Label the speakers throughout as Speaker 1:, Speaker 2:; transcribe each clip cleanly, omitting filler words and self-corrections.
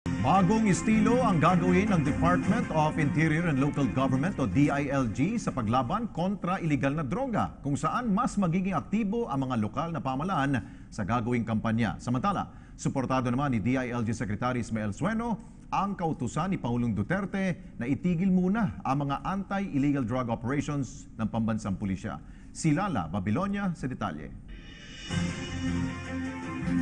Speaker 1: Bagong estilo ang gagawin ng Department of Interior and Local Government o DILG sa paglaban kontra iligal na droga, kung saan mas magiging aktibo ang mga lokal na pamahalaan sa gagawing kampanya. Samantala, suportado naman ni DILG Secretary Ismael Sueno ang kautusan ni Pangulong Duterte na itigil muna ang mga anti-illegal drug operations ng pambansang pulisya. Si Lala Babilonia sa detalye.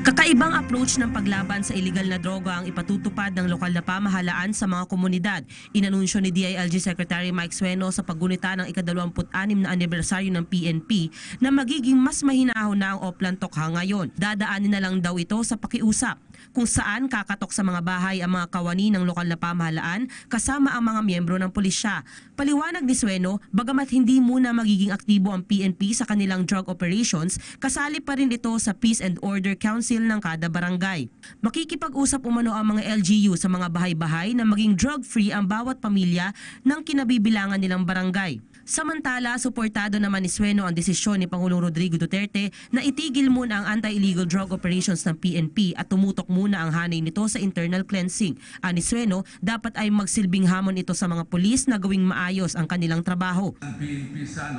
Speaker 2: Kakaibang approach ng paglaban sa illegal na droga ang ipatutupad ng lokal na pamahalaan sa mga komunidad. Inanunsyo ni DILG Secretary Mike Sueno sa paggunita ng ika-26 na anibersaryo ng PNP na magiging mas mahinahon na ang Oplan Tokha ngayon. Dadaanin na lang daw ito sa pakiusap, kung saan kakatok sa mga bahay ang mga kawani ng lokal na pamahalaan kasama ang mga miyembro ng pulisya. Paliwanag ni Sueno, bagamat hindi muna magiging aktibo ang PNP sa kanilang drug operations, kasali pa rin ito sa Peace and Order Council ng kada barangay. Makikipag-usap umano ang mga LGU sa mga bahay-bahay na maging drug-free ang bawat pamilya ng kinabibilangan nilang barangay. Samantala, suportado naman ni Sueno ang desisyon ni Pangulong Rodrigo Duterte na itigil muna ang anti-illegal drug operations ng PNP at tumutok muna ang hanay nito sa internal cleansing. Ani Sueno, dapat ay magsilbing hamon ito sa mga pulis na gawing maayos ang kanilang trabaho.
Speaker 3: Ang PNP sa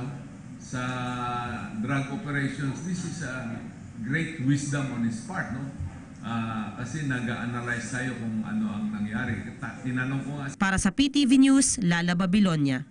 Speaker 3: drug operations, this is a great wisdom on his part, no? Kasi nag-analyze tayo kung ano ang nangyari. Tinanong ko nga.
Speaker 2: Para sa PTV News, Lala Babilonia.